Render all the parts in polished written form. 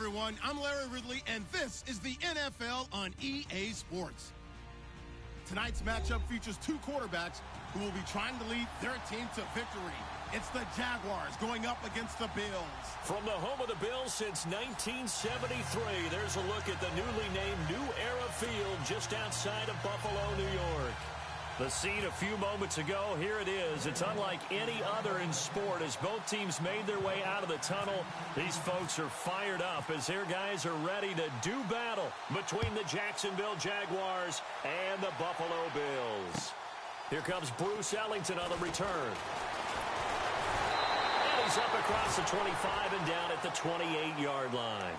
everyone. I'm Larry Ridley, and this is the NFL on EA Sports. Tonight's matchup features two quarterbacks who will be trying to lead their team to victory. It's the Jaguars going up against the Bills. From the home of the Bills since 1973, there's a look at the newly named New Era Field just outside of Buffalo, New York. The scene a few moments ago, here it is. It's unlike any other in sport as both teams made their way out of the tunnel. These folks are fired up as their guys are ready to do battle between the Jacksonville Jaguars and the Buffalo Bills. Here comes Bruce Ellington on the return. And he's up across the 25 and down at the 28-yard line.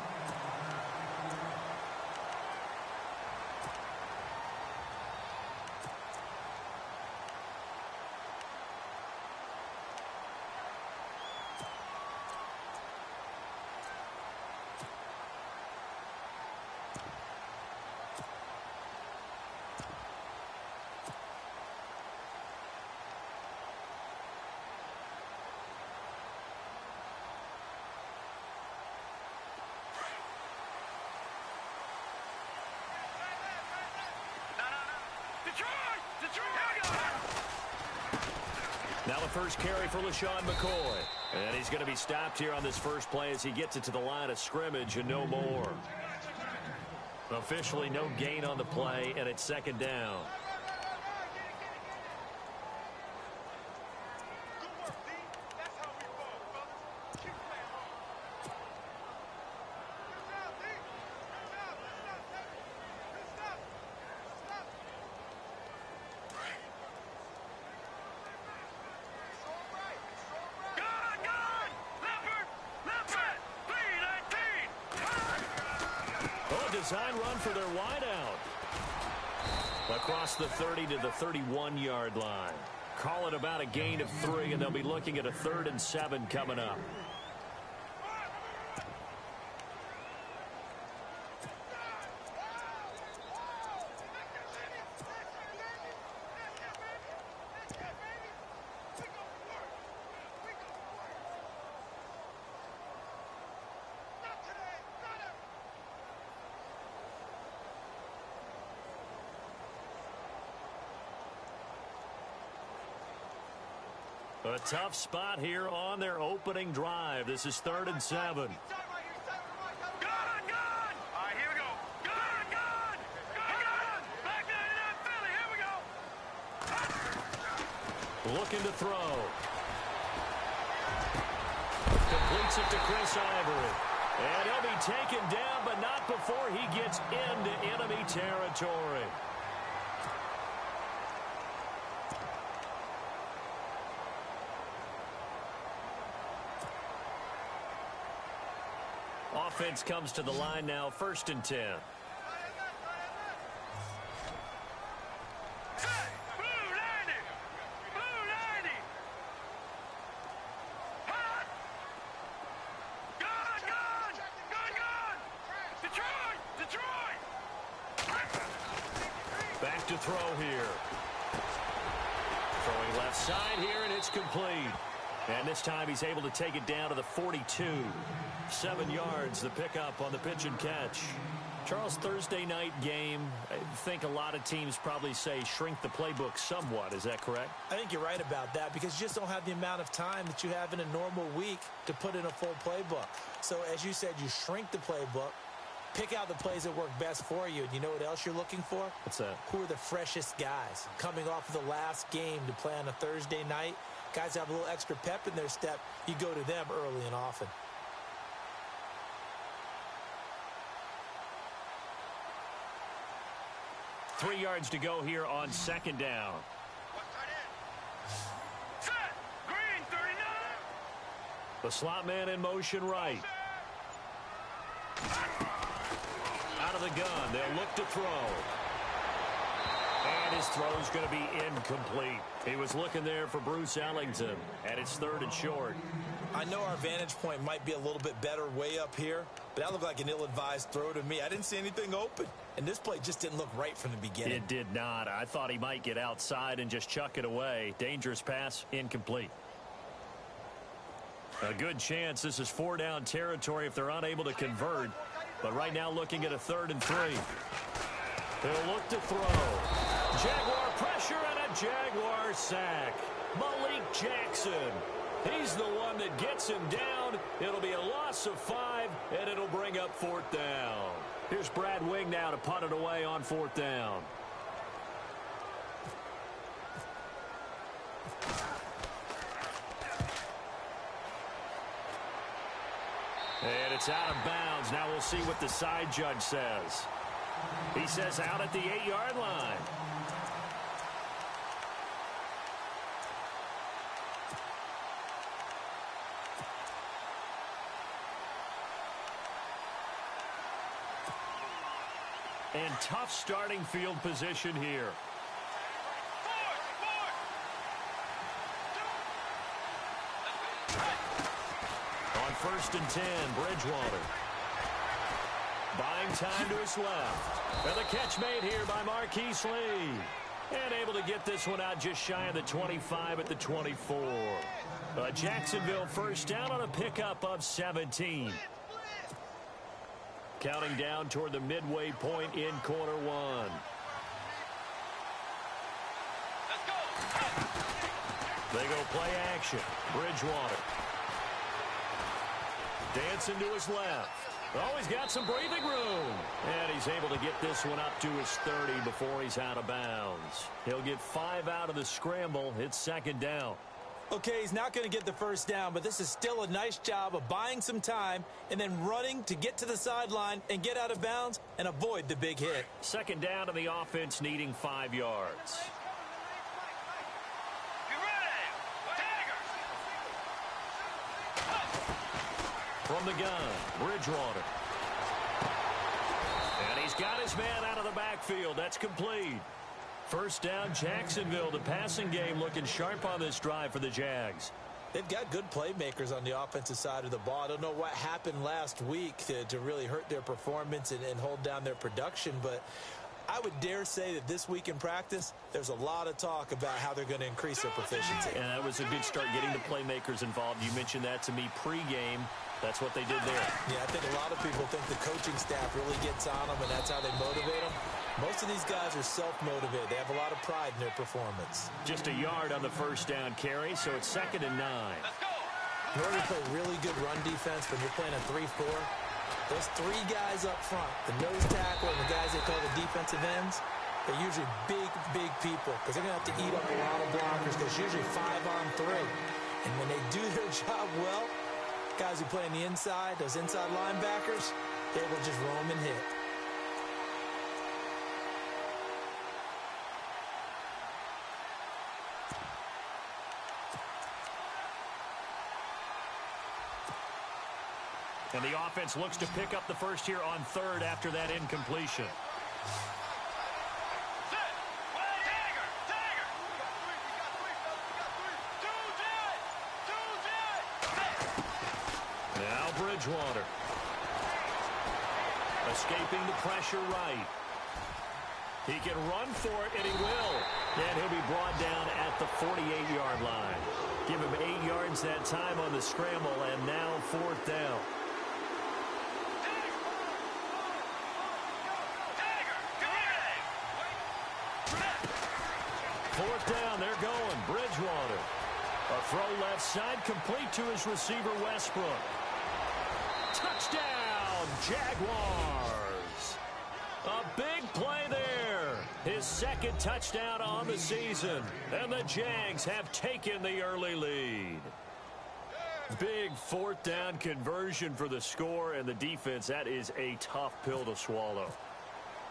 Now the first carry for LaShawn McCoy. And he's going to be stopped here on this first play as he gets it to the line of scrimmage and no more. Officially no gain on the play, and it's second down. Design run for their wideout. Across the 30 to the 31-yard line. Call it about a gain of 3, and they'll be looking at a 3rd and 7 coming up. A tough spot here on their opening drive. This is 3rd and 7. Gun! All right, here we go. Gun! Back to Philly. Here we go. Looking to throw. Completes it to Chris Ivory. And he'll be taken down, but not before he gets into enemy territory. Offense comes to the line now, 1st and 10. Back to throw here. Throwing left side here, and it's complete. And this time he's able to take it down to the 42. 7 yards, the pickup on the pitch and catch. Charles, Thursday night game, I think a lot of teams probably say shrink the playbook somewhat. Is that correct? I think you're right about that because you just don't have the amount of time that you have in a normal week to put in a full playbook. So as you said, you shrink the playbook, pick out the plays that work best for you. And you know what else you're looking for? What's that? Who are the freshest guys coming off of the last game to play on a Thursday night? Guys have a little extra pep in their step. You go to them early and often. Three yards to go here on 2nd down. Set. Green, 39. The slot man in motion right. Out of the gun. They'll look to throw. And his throw's going to be incomplete. He was looking there for Bruce Ellington. And it's 3rd and short. I know our vantage point might be a little bit better way up here, but that looked like an ill-advised throw to me. I didn't see anything open, and this play just didn't look right from the beginning. It did not. I thought he might get outside and just chuck it away. Dangerous pass, incomplete. A good chance this is 4-down territory if they're unable to convert. But right now looking at a 3rd and 3. He'll look to throw. Jaguar pressure and a Jaguar sack. Malik Jackson. He's the one that gets him down. It'll be a loss of 5, and it'll bring up 4th down. Here's Brad Wing now to punt it away on 4th down. And it's out of bounds. Now we'll see what the side judge says. He says out at the 8-yard line. And tough starting field position here. On 1st and 10, Bridgewater. Buying time to his left. And the catch made here by Marquise Lee. And able to get this one out just shy of the 25 at the 24. Jacksonville 1st down on a pickup of 17. Counting down toward the midway point in quarter 1. They go play action. Bridgewater. Dancing to his left. Oh, he's got some breathing room. And he's able to get this one up to his 30 before he's out of bounds. He'll get 5 out of the scramble. It's 2nd down. Okay, he's not going to get the 1st down, but this is still a nice job of buying some time and then running to get to the sideline and get out of bounds and avoid the big hit. 2nd down to the offense needing 5 yards. From the gun, Bridgewater. And he's got his man out of the backfield. That's complete. 1st down, Jacksonville. The passing game looking sharp on this drive for the Jags. They've got good playmakers on the offensive side of the ball. I don't know what happened last week to really hurt their performance and hold down their production, but I would dare say that this week in practice, there's a lot of talk about how they're going to increase their proficiency. And that was a good start getting the playmakers involved. You mentioned that to me pregame. That's what they did there. Yeah, I think a lot of people think the coaching staff really gets on them, and that's how they motivate them. Most of these guys are self-motivated. They have a lot of pride in their performance. Just a yard on the 1st down carry, so it's 2nd and 9. In order to play really good run defense when you're playing a 3-4, those 3 guys up front, the nose tackle and the guys they call the defensive ends, they're usually big, big people because they're going to have to eat up a lot of blockers because it's usually 5-on-3. And when they do their job well, guys who play on the inside, those inside linebackers, they will just roam and hit. And the offense looks to pick up the first here on 3rd after that incompletion. Now Bridgewater. Escaping the pressure right. He can run for it, and he will. And he'll be brought down at the 48-yard line. Give him 8 yards that time on the scramble, and now 4th down. Fourth down, they're going. Bridgewater. A throw left side, complete to his receiver, Westbrook. Touchdown, Jaguars. A big play there. His 2nd touchdown on the season. And the Jags have taken the early lead. Big 4th down conversion for the score and the defense. That is a tough pill to swallow.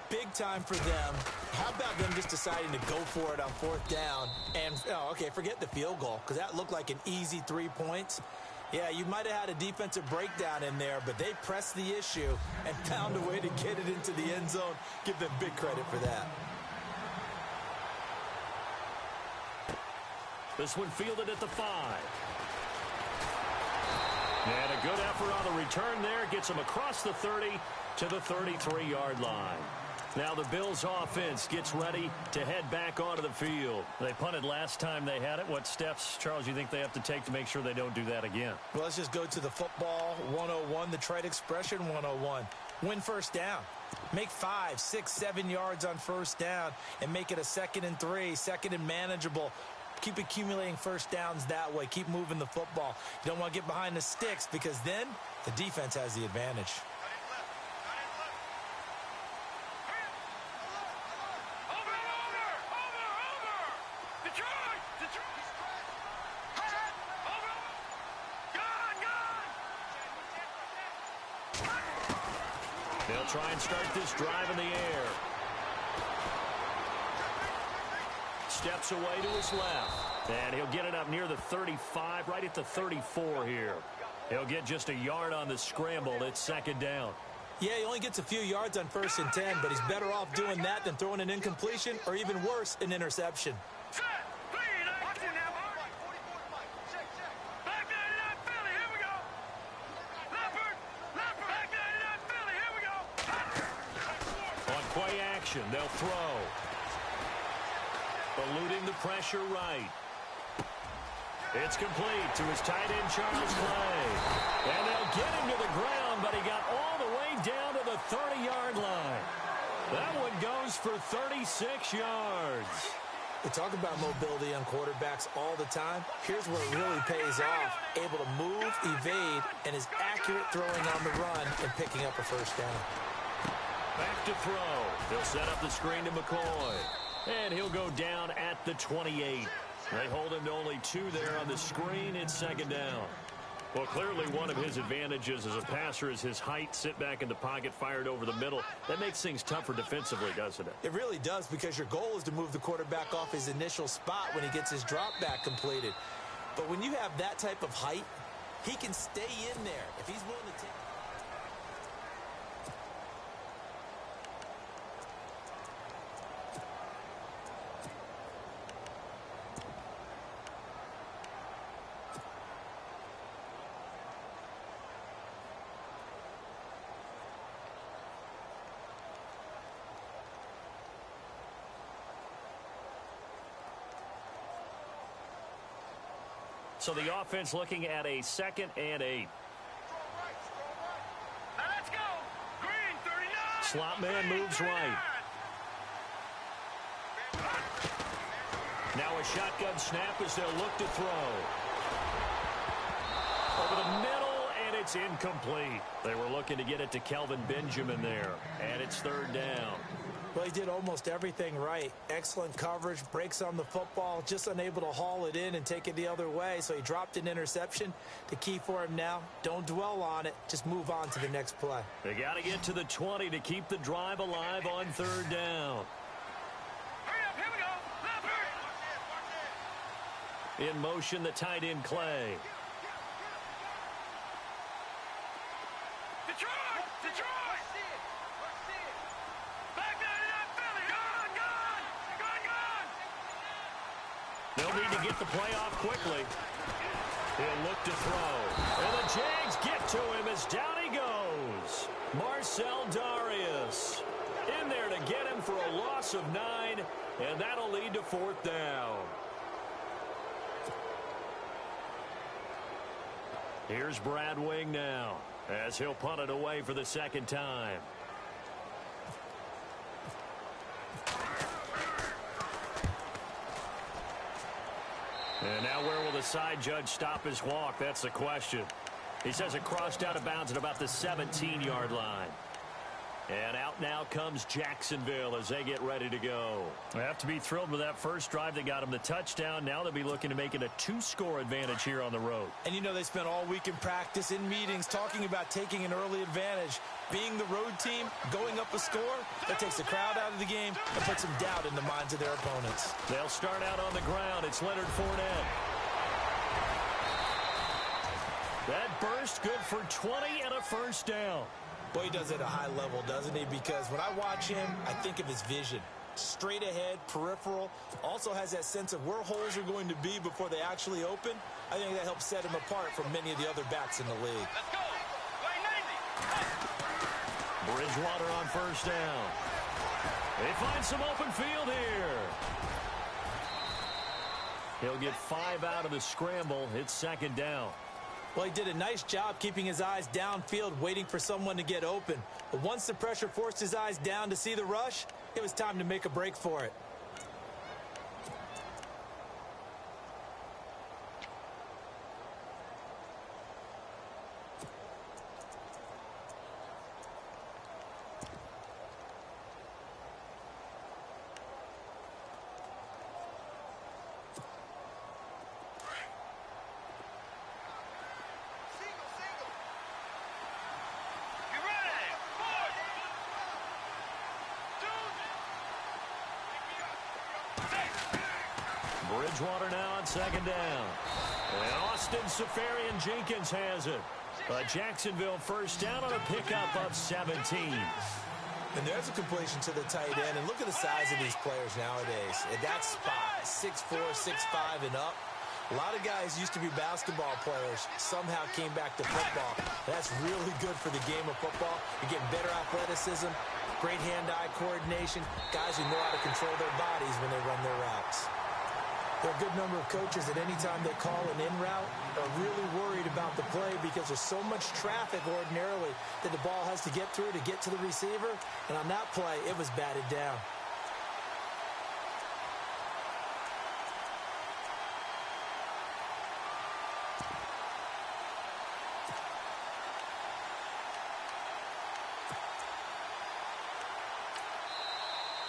Big time for them. How about them just deciding to go for it on 4th down? And, okay, forget the field goal, because that looked like an easy 3 points. Yeah, you might have had a defensive breakdown in there, but they pressed the issue and found a way to get it into the end zone. Give them big credit for that. This one fielded at the 5. And a good effort on the return there. Gets him across the 30 to the 33-yard line. Now the Bills offense gets ready to head back onto the field. They punted last time they had it. What steps, Charles, you think they have to take to make sure they don't do that again? Well, let's just go to the football 101, the trade expression 101. Win first down. Make 5, 6, 7 yards on first down and make it a 2nd and 3, 2nd and manageable. Keep accumulating first downs that way. Keep moving the football. You don't want to get behind the sticks because then the defense has the advantage. They'll try and start this drive in the air. Steps away to his left. And he'll get it up near the 35, right at the 34 here. He'll get just a yard on the scramble. It's 2nd down. Yeah, he only gets a few yards on 1st and 10, but he's better off doing that than throwing an incompletion or even worse, an interception. They'll throw. Eluding the pressure right. It's complete to his tight end, Charles Clay. And they'll get him to the ground, but he got all the way down to the 30-yard line. That one goes for 36 yards. We talk about mobility on quarterbacks all the time. Here's where it really pays off. Able to move, evade, and is accurate throwing on the run and picking up a first down. Back to throw. They'll set up the screen to McCoy. And he'll go down at the 28. They hold him to only 2 there on the screen. It's 2nd down. Well, clearly one of his advantages as a passer is his height. Sit back in the pocket, fired over the middle. That makes things tougher defensively, doesn't it? It really does, because your goal is to move the quarterback off his initial spot when he gets his drop back completed. But when you have that type of height, he can stay in there if he's willing to take. So the offense looking at a 2nd and 8. Let's go. Green 39. Slot man moves right. Now a shotgun snap as they'll look to throw. Over the middle, and it's incomplete. They were looking to get it to Kelvin Benjamin there, and it's 3rd down. Well, he did almost everything right. Excellent coverage, breaks on the football, just unable to haul it in and take it the other way, so he dropped an interception. The key for him now, don't dwell on it, just move on to the next play. They got to get to the 20 to keep the drive alive on 3rd down. Hurry up, here we go. In motion, the tight end, Clay. Detroit! Back there in that Philly! Gone! They'll need to get the play off quickly. He'll look to throw. And the Jags get to him as down he goes. Marcel Darius in there to get him for a loss of 9, and that'll lead to 4th down. Here's Brad Wing now as he'll punt it away for the 2nd time. And now where will the side judge stop his walk? That's the question. He says it crossed out of bounds at about the 17-yard line. And out now comes Jacksonville as they get ready to go. They have to be thrilled with that first drive that got them the touchdown. Now they'll be looking to make it a 2-score advantage here on the road. And you know they spent all week in practice, in meetings, talking about taking an early advantage. Being the road team, going up a score, that takes the crowd out of the game and puts some doubt in the minds of their opponents. They'll start out on the ground. It's Leonard Fournette. That burst good for 20 and a first down. Boy, he does it at a high level, doesn't he? Because when I watch him, I think of his vision. Straight ahead, peripheral. Also has that sense of where holes are going to be before they actually open. I think that helps set him apart from many of the other backs in the league. Let's go. Play 90. Bridgewater on first down. They find some open field here. He'll get 5 out of the scramble. It's second down. Well, he did a nice job keeping his eyes downfield, waiting for someone to get open. But once the pressure forced his eyes down to see the rush, it was time to make a break for it. Bridgewater now on second down. And Austin Safarian-Jenkins has it. A Jacksonville first down on a pickup of 17. And there's a completion to the tight end. And look at the size of these players nowadays. At that spot, 6'4", 6'5", and up. A lot of guys used to be basketball players, somehow came back to football. That's really good for the game of football. You're getting better athleticism, great hand-eye coordination, guys who know how to control their bodies when they run their routes. There are a good number of coaches that any time they call an in route are really worried about the play because there's so much traffic ordinarily that the ball has to get through to get to the receiver. And on that play, it was batted down.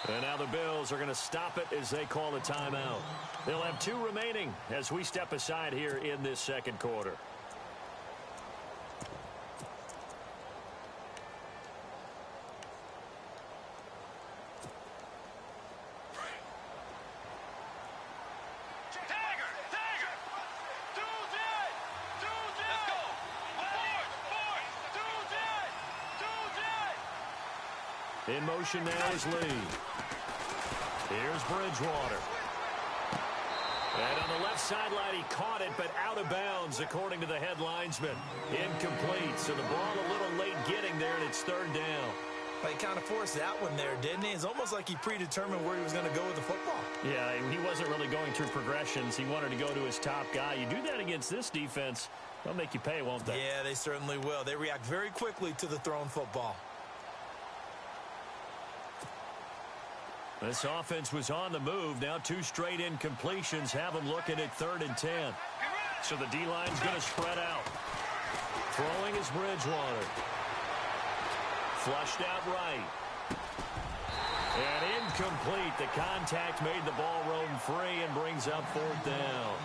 And now the Bills are going to stop it as they call a timeout. They'll have 2 remaining as we step aside here in this second quarter. In motion now is Lee. Here's Bridgewater. And on the left sideline, he caught it, but out of bounds, according to the head linesman. Incomplete, so the ball a little late getting there, and it's third down. But he kind of forced that one there, didn't he? It's almost like he predetermined where he was going to go with the football. Yeah, he wasn't really going through progressions. He wanted to go to his top guy. You do that against this defense, they'll make you pay, won't they? Yeah, they certainly will. They react very quickly to the thrown football. This offense was on the move. Now 2 straight incompletions have them looking at 3rd and 10. So the D-line's going to spread out. Throwing is Bridgewater. Flushed out right. And incomplete. The contact made the ball roam free and brings up 4th down.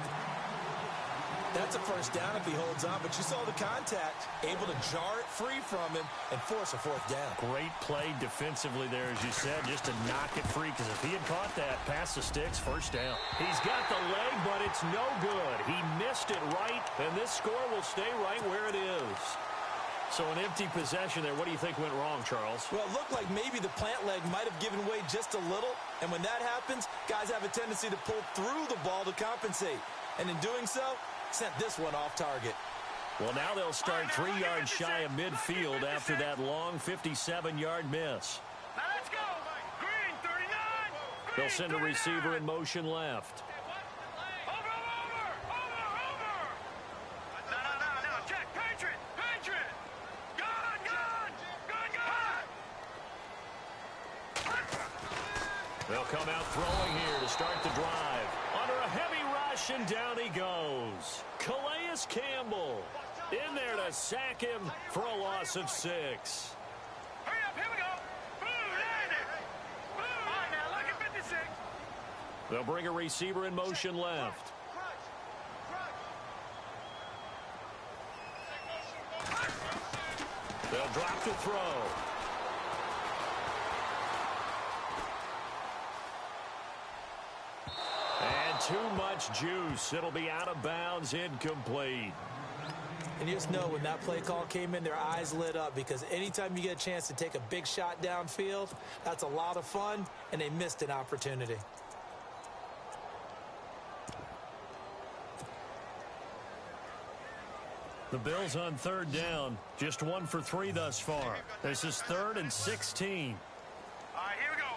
That's a first down if he holds on, but you saw the contact, able to jar it free from him and force a 4th down. Great play defensively there, as you said, just to knock it free, because if he had caught that, past the sticks, first down. He's got the leg, but it's no good. He missed it right, and this score will stay right where it is. So an empty possession there. What do you think went wrong, Charles? Well, it looked like maybe the plant leg might have given way just a little, and when that happens, guys have a tendency to pull through the ball to compensate. And in doing so, sent this one off target. Well, now they'll start 3 yards shy of midfield after that long 57-yard miss. Now let's go. Green, 39. They'll send a receiver in motion left. Over. No. Check. Patriot. Gun. They'll come out throwing here to start the drive. Under a heavy rush, and down he goes. Calais Campbell in there to sack him for a loss of 6. Hurry up, here we go. Blue, land it. Blue. All right, now look at 56. They'll bring a receiver in motion left. They'll drop to throw. And too much juice. It'll be out of bounds, incomplete. And you just know when that play call came in, their eyes lit up, because anytime you get a chance to take a big shot downfield, that's a lot of fun, and they missed an opportunity. The Bills on 3rd down, just 1 for 3 thus far. This is 3rd and 16. All right, here we go.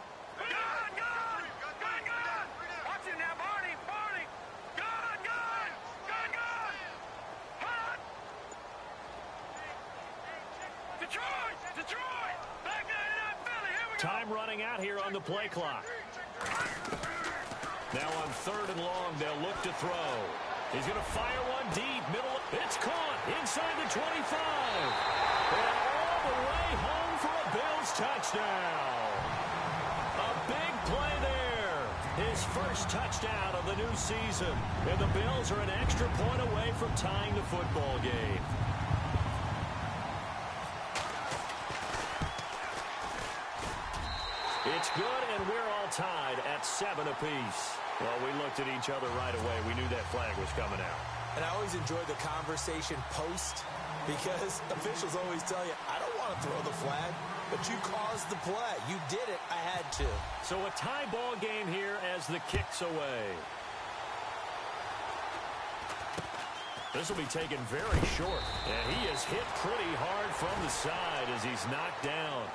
Time running out here on the play clock. Now on 3rd and long, they'll look to throw. He's going to fire one deep. Middle. It's caught inside the 25. And all the way home for a Bills touchdown. A big play there. His first touchdown of the new season. And the Bills are an extra point away from tying the football game. It's good, and we're all tied at 7 apiece. Well, we looked at each other right away. We knew that flag was coming out. And I always enjoy the conversation post because officials always tell you, I don't want to throw the flag, but you caused the play. You did it. I had to. So a tie ball game here as the kick's away. This will be taken very short. And he is hit pretty hard from the side as he's knocked down.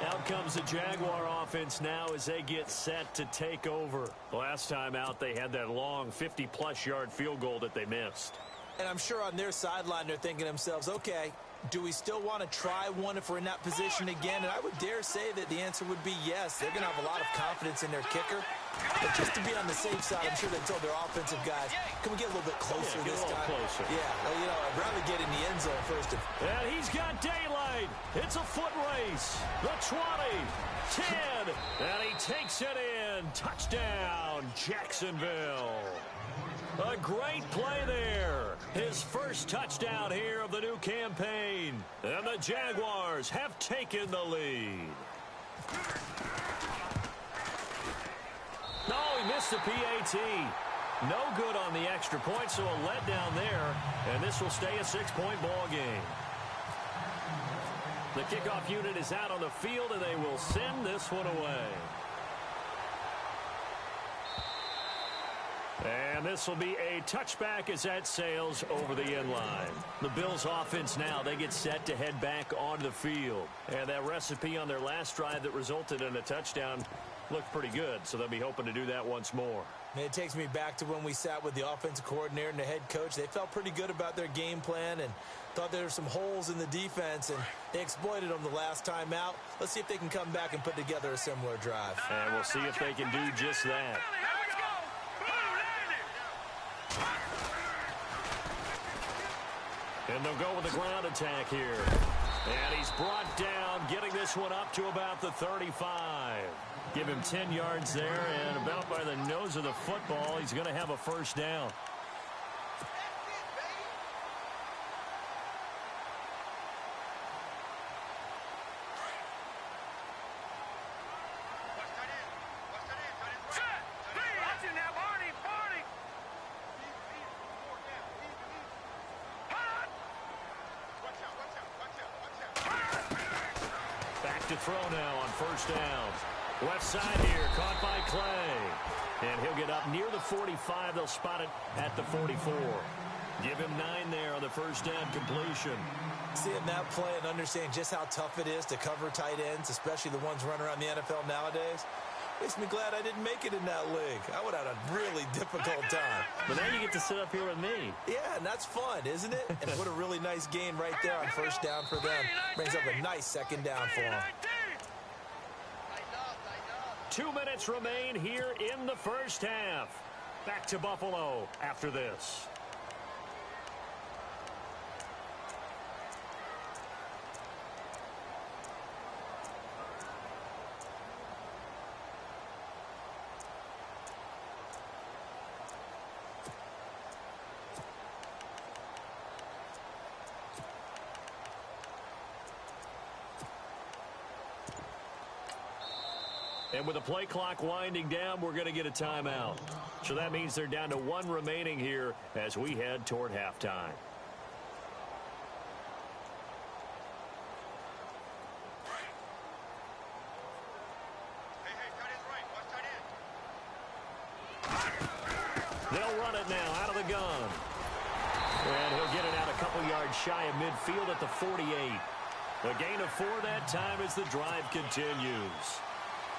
Out comes the Jaguar offense now as they get set to take over. Last time out, they had that long 50-plus yard field goal that they missed. And I'm sure on their sideline they're thinking to themselves, okay, do we still want to try one if we're in that position again? And I would dare say that the answer would be yes. They're going to have a lot of confidence in their kicker. But just to be on the safe side, I'm sure they told their offensive guys, can we get a little bit closer this time? Closer. Yeah, well, you know, I'd rather get in the end zone first. And he's got daylight. It's a foot race. The 20, 10, and he takes it in. Touchdown, Jacksonville. A great play there. His first touchdown here of the new campaign. And the Jaguars have taken the lead. No, he missed the PAT. No good on the extra point, so a letdown there. And this will stay a 6-point ball game. The kickoff unit is out on the field, and they will send this one away. And this will be a touchback as that sails over the end line. The Bills offense now, they get set to head back onto the field. And that recipe on their last drive that resulted in a touchdown looked pretty good, so they'll be hoping to do that once more. And it takes me back to when we sat with the offensive coordinator and the head coach. They felt pretty good about their game plan and thought there were some holes in the defense, and they exploited them the last time out. Let's see if they can come back and put together a similar drive. And we'll see if they can do just that. And they'll go with the ground attack here. And he's brought down, getting this one up to about the 35. Give him 10 yards there, and about by the nose of the football, he's going to have a first down. To throw now on first down. Left side here, caught by Clay. And he'll get up near the 45. They'll spot it at the 44. Give him 9 there on the first down completion. Seeing that play and understand just how tough it is to cover tight ends, especially the ones running around the NFL nowadays, makes me glad I didn't make it in that league. I would have had a really difficult time. But now you get to sit up here with me. Yeah, and that's fun, isn't it? And what a really nice gain right there on first down for them. Brings up a nice second down for them. 2 minutes remain here in the first half. Back to Buffalo after this. And with the play clock winding down, we're going to get a timeout. So that means they're down to 1 remaining here as we head toward halftime. They'll run it now out of the gun. And he'll get it out a couple yards shy of midfield at the 48. A gain of 4 that time as the drive continues.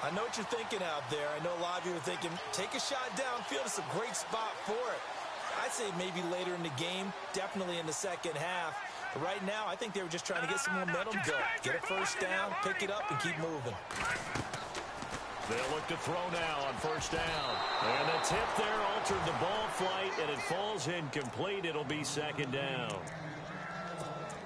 I know what you're thinking out there. I know a lot of you are thinking, take a shot downfield. It's a great spot for it. I'd say maybe later in the game, definitely in the second half. But right now, I think they were just trying to get some momentum built. Get a first down, pick it up, and keep moving. They'll look to throw now on first down. And the tip there altered the ball flight, and it falls incomplete. It'll be second down.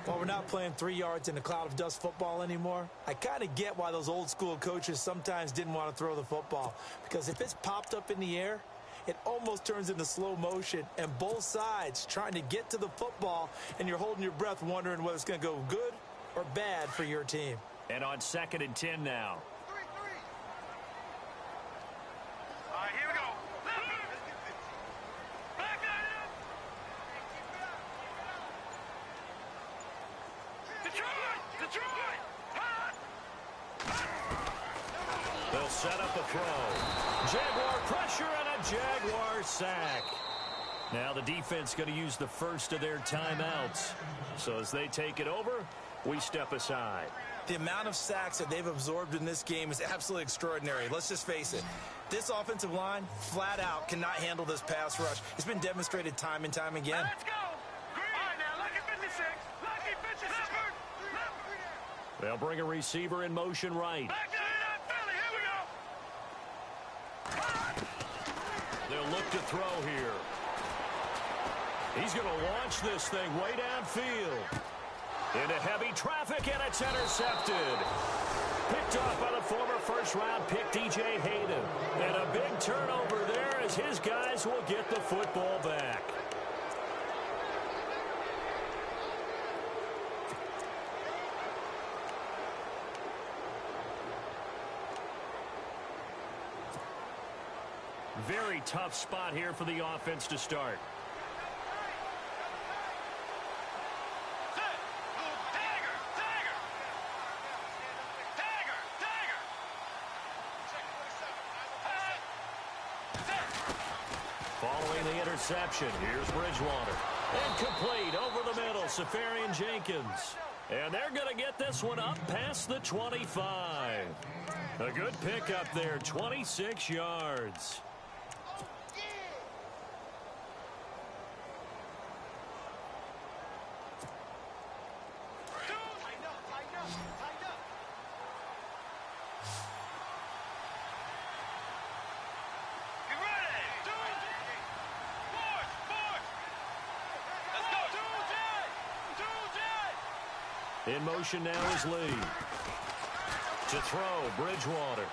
While we're not playing 3 yards in a cloud of dust football anymore, I kind of get why those old school coaches sometimes didn't want to throw the football. Because if it's popped up in the air, it almost turns into slow motion, and both sides trying to get to the football, and you're holding your breath wondering whether it's going to go good or bad for your team. And on 2nd and 10 now. All right, here we go. Back at him. Detroit! Hot! They'll set up a throw. Jaguar pressure and a Jaguar sack. Now the defense going to use the first of their timeouts. So as they take it over, we step aside. The amount of sacks that they've absorbed in this game is absolutely extraordinary. Let's just face it. This offensive line, flat out, cannot handle this pass rush. It's been demonstrated time and time again. Let's go. Green. All right, now, lucky 56. Lucky 56. They'll bring a receiver in motion right. Back to that Philly. Here we go. They'll look to throw here. He's going to launch this thing way downfield. Into heavy traffic, and it's intercepted. Picked off by the former first-round pick, DJ Hayden. And a big turnover there as his guys will get the football back. Very tough spot here for the offense to start. Following the interception, here's Bridgewater. Incomplete over the middle, Safarian Jenkins. And they're going to get this one up past the 25. A good pickup there, 26 yards. In motion now is Lee. To throw, Bridgewater.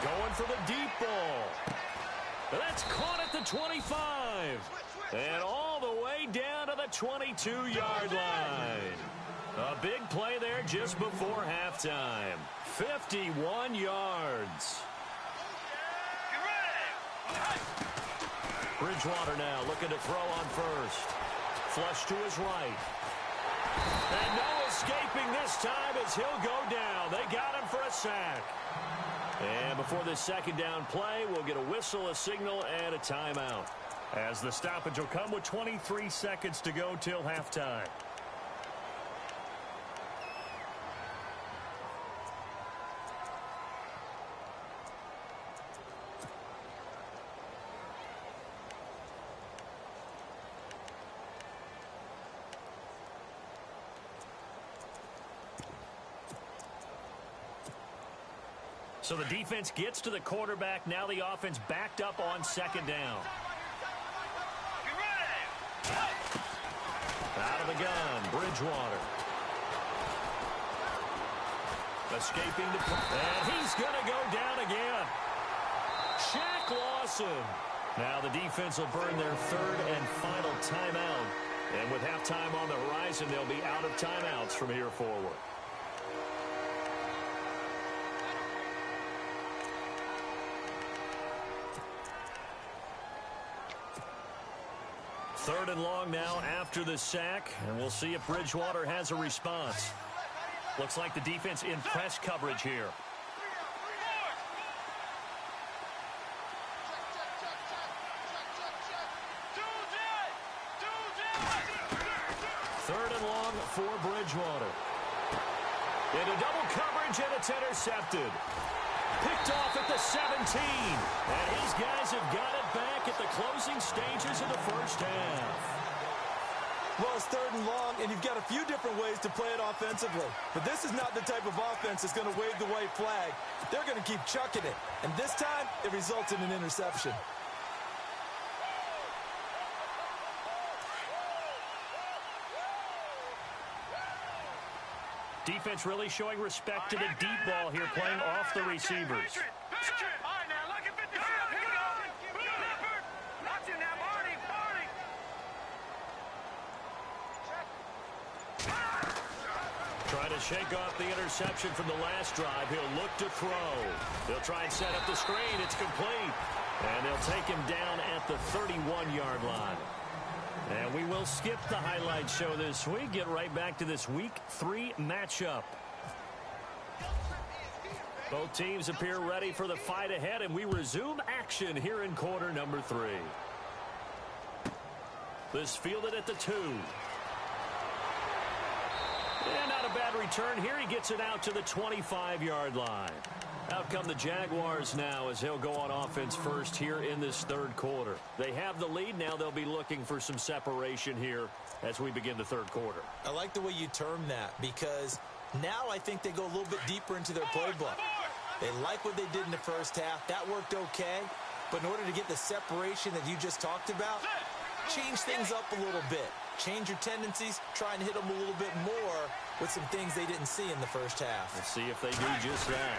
Going for the deep ball. That's caught at the 25. And all the way down to the 22-yard line. A big play there just before halftime. 51 yards. Bridgewater now looking to throw on first. Flush to his right. And no escaping this time as he'll go down. They got him for a sack. And before this second down play, we'll get a whistle, a signal, and a timeout. As the stoppage will come with 23 seconds to go till halftime. So the defense gets to the quarterback. Now the offense backed up on second down. Out of the gun, Bridgewater. Escaping to... And he's going to go down again. Shaq Lawson. Now the defense will burn their third and final timeout. And with halftime on the horizon, they'll be out of timeouts from here forward. Third and long now after the sack, and we'll see if Bridgewater has a response. Looks like the defense in press coverage here. Third and long for Bridgewater. Into double coverage, and it's intercepted. Picked off at the 17. And his guys have got it back at the closing opening stages of the first half. Well, it's 3rd and long, and you've got a few different ways to play it offensively. But this is not the type of offense that's going to wave the white flag. They're going to keep chucking it. And this time, it results in an interception. Defense really showing respect to the deep ball here, playing off the receivers. Trying to shake off the interception from the last drive. He'll look to throw. They'll try and set up the screen. It's complete. And they'll take him down at the 31-yard line. And we will skip the highlight show this week. Get right back to this Week 3 matchup. Both teams appear ready for the fight ahead, and we resume action here in quarter number 3. This fielded at the 2. And not a bad return here. He gets it out to the 25-yard line. Out come the Jaguars now as he'll go on offense first here in this 3rd quarter. They have the lead. Now they'll be looking for some separation here as we begin the 3rd quarter. I like the way you term that because now I think they go a little bit deeper into their playbook. They like what they did in the first half. That worked okay. But in order to get the separation that you just talked about, change things up a little bit. Change your tendencies, try and hit them a little bit more with some things they didn't see in the first half. Let's see if they do just that.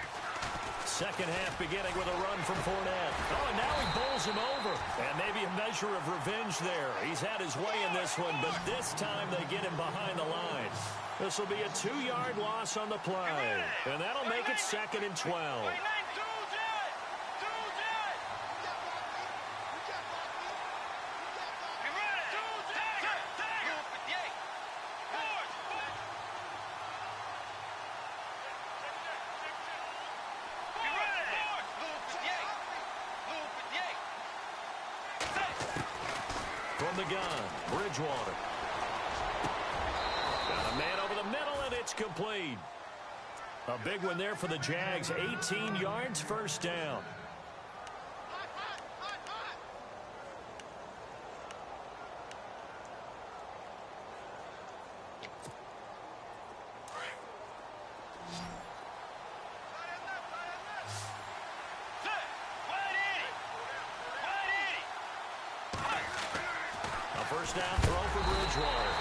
Second half beginning with a run from Fournette. Oh, and now he bowls him over. And maybe a measure of revenge there. He's had his way in this one, but this time they get him behind the line. This will be a 2-yard loss on the play. And that'll make it 2nd and 12. From the gun, Bridgewater. Got a man over the middle, and it's complete. A big one there for the Jags. 18 yards, first down. First down throw for Bridgewater.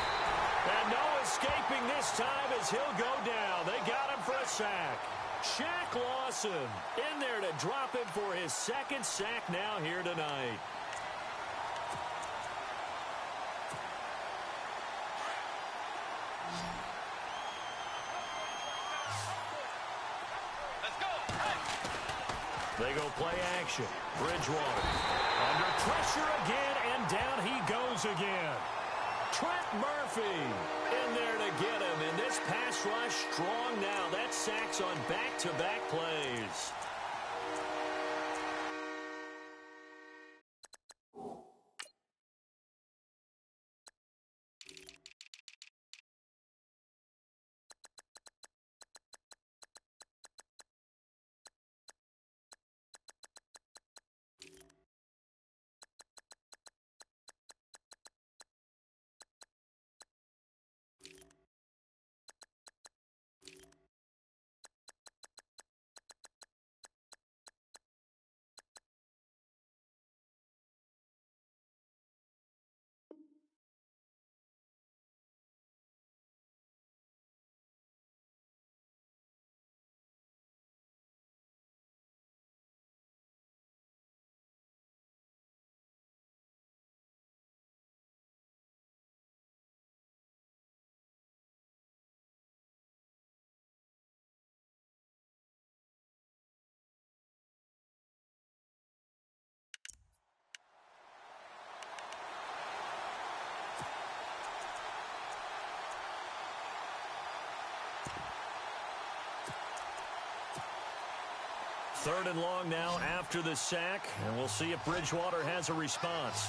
And no escaping this time as he'll go down. They got him for a sack. Shaq Lawson in there to drop him for his 2nd sack now here tonight. They go play action. Bridgewater under pressure again, and down he goes again. Trent Murphy in there to get him, and this pass rush strong now. That sacks on back-to-back plays. Third and long now after the sack, and we'll see if Bridgewater has a response.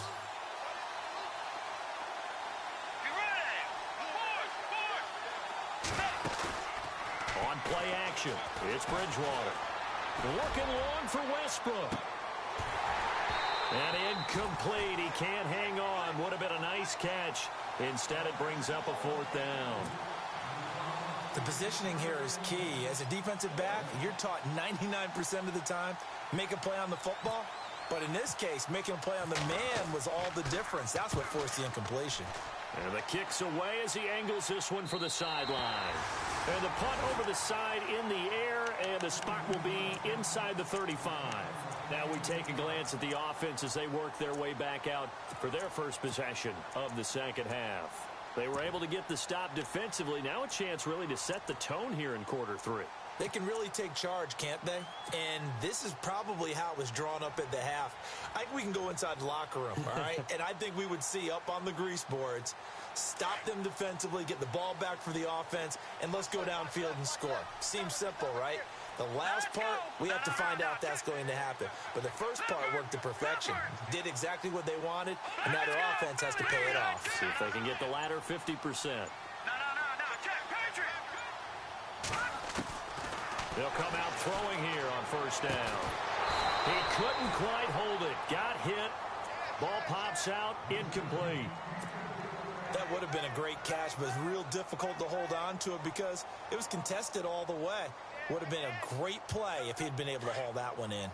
On play action, it's Bridgewater. Looking long for Westbrook. And incomplete. He can't hang on. Would have been a nice catch. Instead, it brings up a 4th down. The positioning here is key. As a defensive back, you're taught 99% of the time, make a play on the football. But in this case, making a play on the man was all the difference. That's what forced the incompletion. And the kick's away as he angles this one for the sideline. And the punt over the side in the air, and the spot will be inside the 35. Now we take a glance at the offense as they work their way back out for their first possession of the second half. They were able to get the stop defensively. Now a chance really to set the tone here in quarter 3. They can really take charge, can't they? And this is probably how it was drawn up at the half. I think we can go inside the locker room, all right? And I think we would see up on the grease boards, stop them defensively, get the ball back for the offense, and let's go downfield and score. Seems simple, right? The last part, we have to find out if that's going to happen. But the first part worked to perfection. Did exactly what they wanted, and now their offense has to pay it off. See if they can get the latter 50%. They'll come out throwing here on first down. He couldn't quite hold it. Got hit. Ball pops out. Incomplete. That would have been a great catch, but it's real difficult to hold on to it because it was contested all the way. Would have been a great play if he'd been able to haul that one in.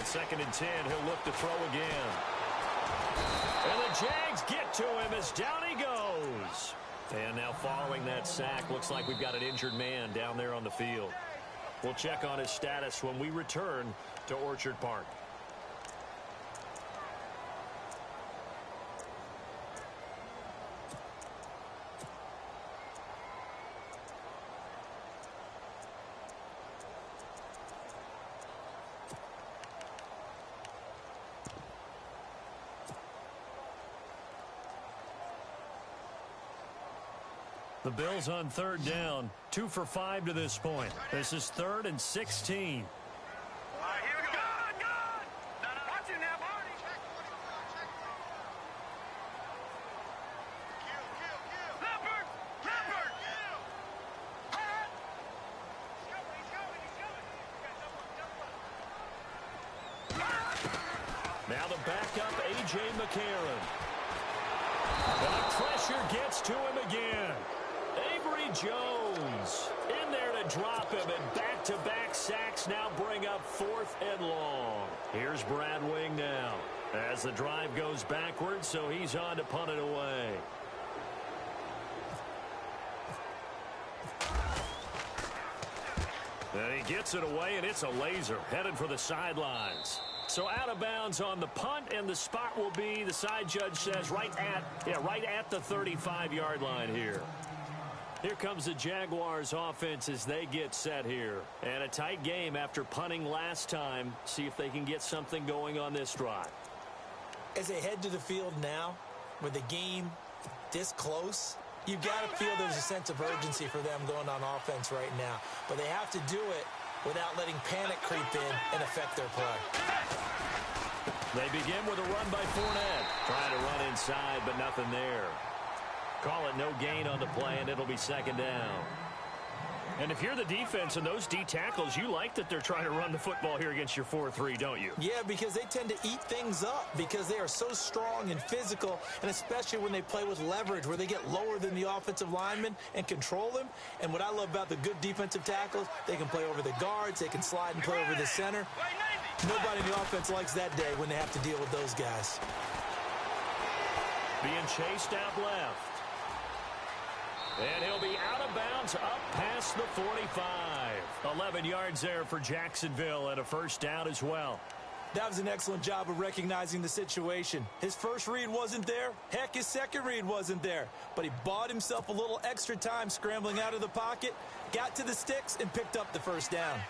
Second and 10, he'll look to throw again. And the Jags get to him as down he goes. And now following that sack, looks like we've got an injured man down there on the field. We'll check on his status when we return to Orchard Park. The Bills on third down, 2 for 5 to this point. This is 3rd and 16. Now the backup, A.J. McCarron. And the pressure gets to him again. Avery Jones in there to drop him, and back-to-back sacks now bring up 4th and long. Here's Brad Wing now as the drive goes backwards, so he's on to punt it away. And he gets it away, and it's a laser headed for the sidelines. So out of bounds on the punt, and the spot will be, the side judge says, right at the 35-yard line here. Here comes the Jaguars offense as they get set here. And a tight game after punting last time. See if they can get something going on this drive. As they head to the field now, with the game this close, you've got to feel there's a sense of urgency for them going on offense right now. But they have to do it without letting panic creep in and affect their play. They begin with a run by Fournette. Trying to run inside, but nothing there. Call it no gain on the play, and it'll be second down. And if you're the defense and those D tackles, you like that they're trying to run the football here against your 4-3, don't you? Yeah, because they tend to eat things up because they are so strong and physical, and especially when they play with leverage where they get lower than the offensive linemen and control them. And what I love about the good defensive tackles, they can play over the guards, they can slide and play over the center. Nobody in the offense likes that day when they have to deal with those guys. Being chased out left. And he'll be out of bounds up past the 45. 11 yards there for Jacksonville and a first down as well. That was an excellent job of recognizing the situation. His first read wasn't there. Heck, his second read wasn't there. But he bought himself a little extra time scrambling out of the pocket, got to the sticks, and picked up the first down.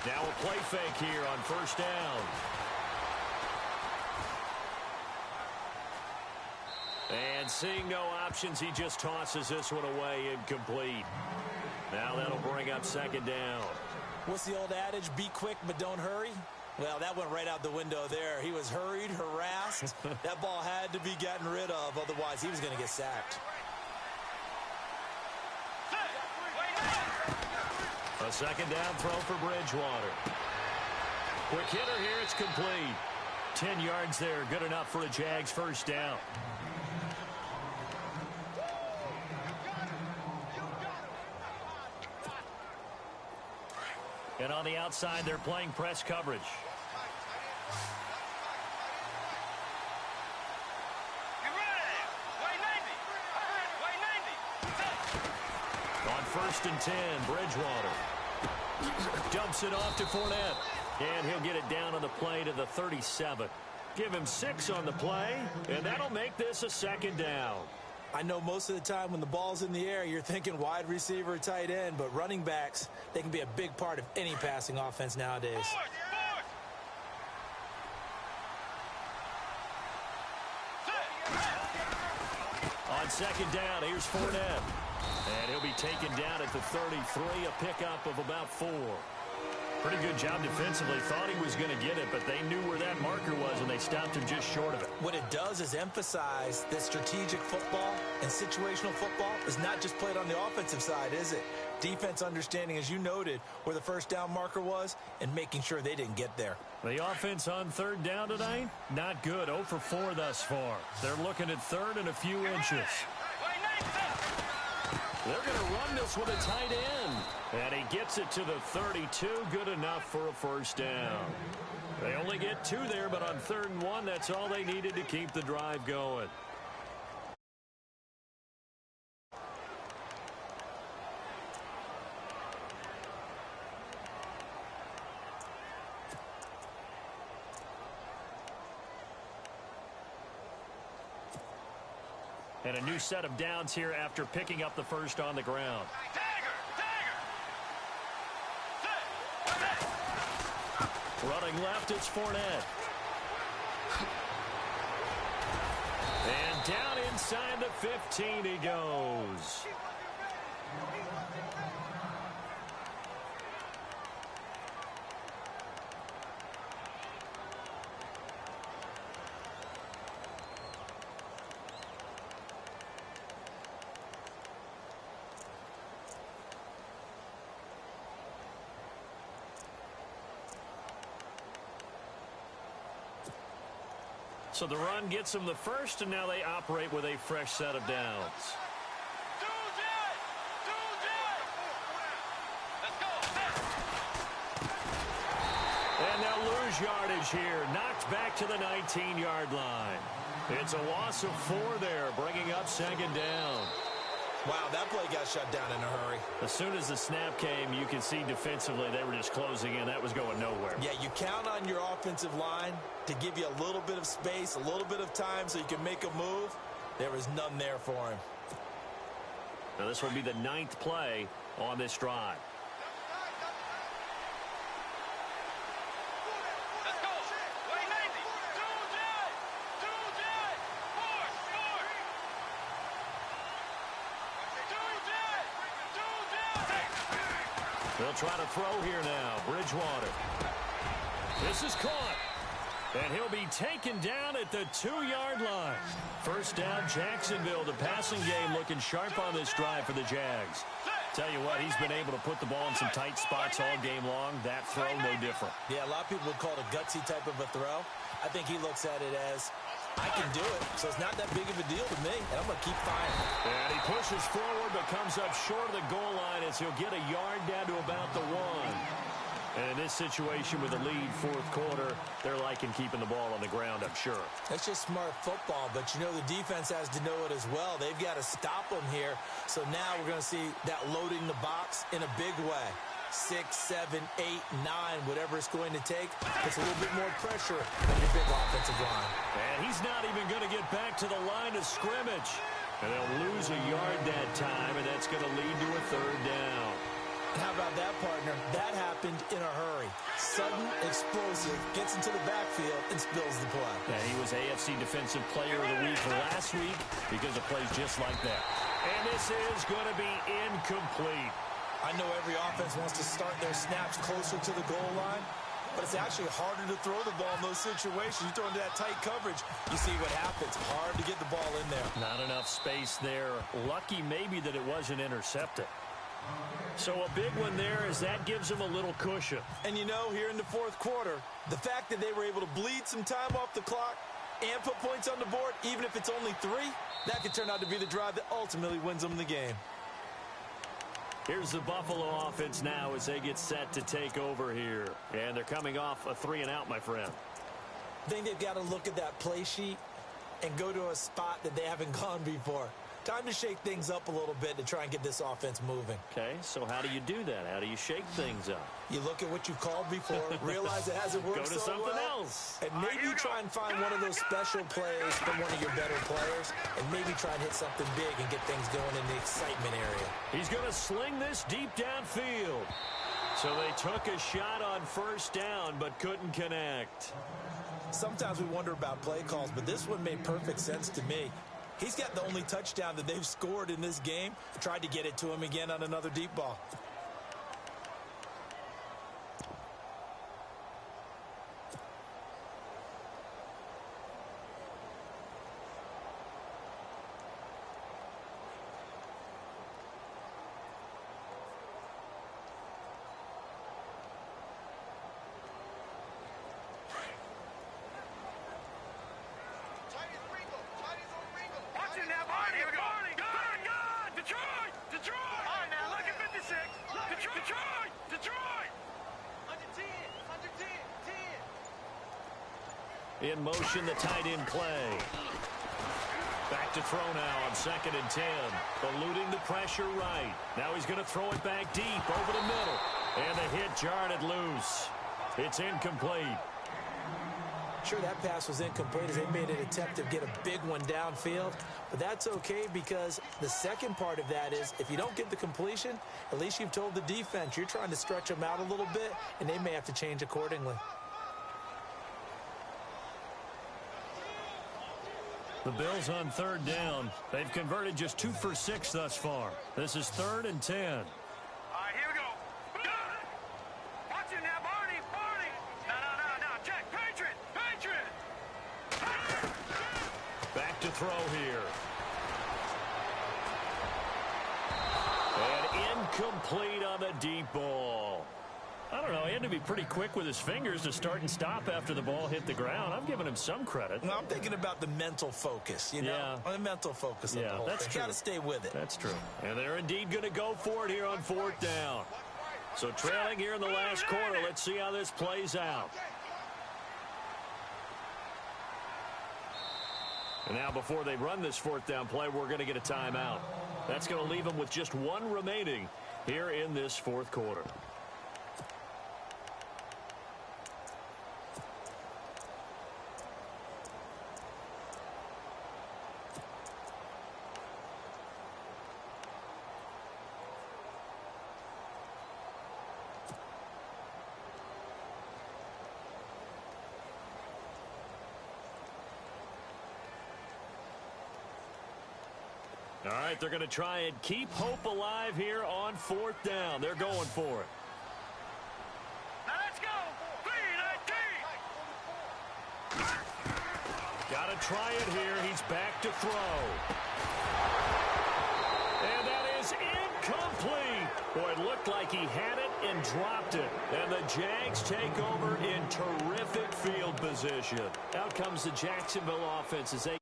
Now a play fake here on first down. And And seeing no options, he just tosses this one away incomplete. Now that'll bring up second down. What's the old adage? Be quick, but don't hurry. Well, that went right out the window there. He was hurried, harassed. That ball had to be gotten rid of. Otherwise, he was going to get sacked. A second down throw for Bridgewater. Quick hitter here. It's complete. 10 yards there. Good enough for a Jags first down. And on the outside, they're playing press coverage. On 1st and 10, Bridgewater dumps it off to Fournette. And he'll get it down on the play to the 37. Give him 6 on the play, and that'll make this a second down. I know most of the time when the ball's in the air, you're thinking wide receiver, tight end, but running backs, they can be a big part of any passing offense nowadays. On second down, here's Fournette. And he'll be taken down at the 33, a pickup of about 4. Pretty good job defensively. Thought he was going to get it, but they knew where that marker was, and they stopped him just short of it. What it does is emphasize that strategic football and situational football is not just played on the offensive side, is it? Defense understanding, as you noted, where the first down marker was and making sure they didn't get there. The offense on third down tonight, not good. 0 for 4 thus far. They're looking at third and a few inches. They're going to run this with a tight end. And he gets it to the 32. Good enough for a first down. They only get 2 there, but on 3rd and 1, that's all they needed to keep the drive going. And a new set of downs here after picking up the first on the ground. Running left, it's Fournette. And down inside the 15 he goes. So the run gets them the first, and now they operate with a fresh set of downs. And they'll lose yardage here. Knocked back to the 19-yard line. It's a loss of 4 there, bringing up second down. Wow, that play got shut down in a hurry. As soon as the snap came, you can see defensively they were just closing in. That was going nowhere. Yeah, you count on your offensive line to give you a little bit of space, a little bit of time so you can make a move. There was none there for him. Now this will be the 9th play on this drive. They'll try to throw here now. Bridgewater. This is caught. And he'll be taken down at the 2-yard line. First down, Jacksonville. The passing game looking sharp on this drive for the Jags. Tell you what, he's been able to put the ball in some tight spots all game long. That throw, no different. Yeah, a lot of people would call it a gutsy type of a throw. I think he looks at it as, I can do it, so it's not that big of a deal to me, and I'm going to keep firing. And he pushes forward, but comes up short of the goal line as he'll get a yard down to about the 1. And in this situation with the lead 4th quarter, they're liking keeping the ball on the ground, I'm sure. That's just smart football, but you know the defense has to know it as well. They've got to stop them here. So now we're going to see that loading the box in a big way. 6, 7, 8, 9, whatever it's going to take. Puts a little bit more pressure on your big offensive line. And he's not even going to get back to the line of scrimmage. And they'll lose a yard that time, and that's going to lead to a 3rd down. How about that, partner? That happened in a hurry. Sudden, explosive, gets into the backfield, and spills the play. Yeah, he was was AFC Defensive Player of the Week last week because of plays just like that. And this is going to be incomplete. I know every offense wants to start their snaps closer to the goal line, but it's actually harder to throw the ball in those situations. You throw into that tight coverage, you see what happens. Hard to get the ball in there. Not enough space there. Lucky maybe that it wasn't intercepted. So a big one there as that gives them a little cushion. And you know, here in the fourth quarter, the fact that they were able to bleed some time off the clock and put points on the board, even if it's only 3, that could turn out to be the drive that ultimately wins them the game. Here's the Buffalo offense now as they get set to take over here. And they're coming off a 3-and-out, my friend. I think they've got to look at that play sheet and go to a spot that they haven't gone before. Time to shake things up a little bit to try and get this offense moving. Okay, so how do you do that? How do you shake things up? You look at what you've called before, realize it hasn't worked so well. Go to something else. And maybe try and find one of those special plays from one of your better players, and maybe try and hit something big and get things going in the excitement area. He's going to sling this deep downfield. So they took a shot on first down, but couldn't connect. Sometimes we wonder about play calls, but this one made perfect sense to me. He's got the only touchdown that they've scored in this game. Tried to get it to him again on another deep ball. In motion, the tight end play. Back to throw now on 2nd and 10. Eluding the pressure right. Now he's going to throw it back deep over the middle. And the hit jarred it loose. It's incomplete. Sure, that pass was incomplete as they made an attempt to get a big one downfield. But that's okay because the second part of that is if you don't get the completion, at least you've told the defense you're trying to stretch them out a little bit, and they may have to change accordingly. The Bills on 3rd down. They've converted just 2 for 6 thus far. This is 3rd and 10. All right, here we go. Watch it now, Barney. Barney. No. Check. Patriot. Back to throw here. And incomplete on the deep ball. I don't know. He had to be pretty quick with his fingers to start and stop after the ball hit the ground. I'm giving him some credit. Well, I'm thinking about the mental focus, you know? Yeah. The mental focus of the whole that's thing. true. Got to stay with it. That's true. And they're indeed going to go for it here on 4th down. So trailing here in the last quarter. Let's see how this plays out. And now before they run this 4th down play, we're going to get a timeout. That's going to leave them with just 1 remaining here in this 4th quarter. All right, they're going to try and keep hope alive here on 4th down. They're going for it. Now let's go. 3-19. Got to try it here. He's back to throw. And that is incomplete. Boy, it looked like he had it and dropped it. And the Jags take over in terrific field position. Out comes the Jacksonville offense as they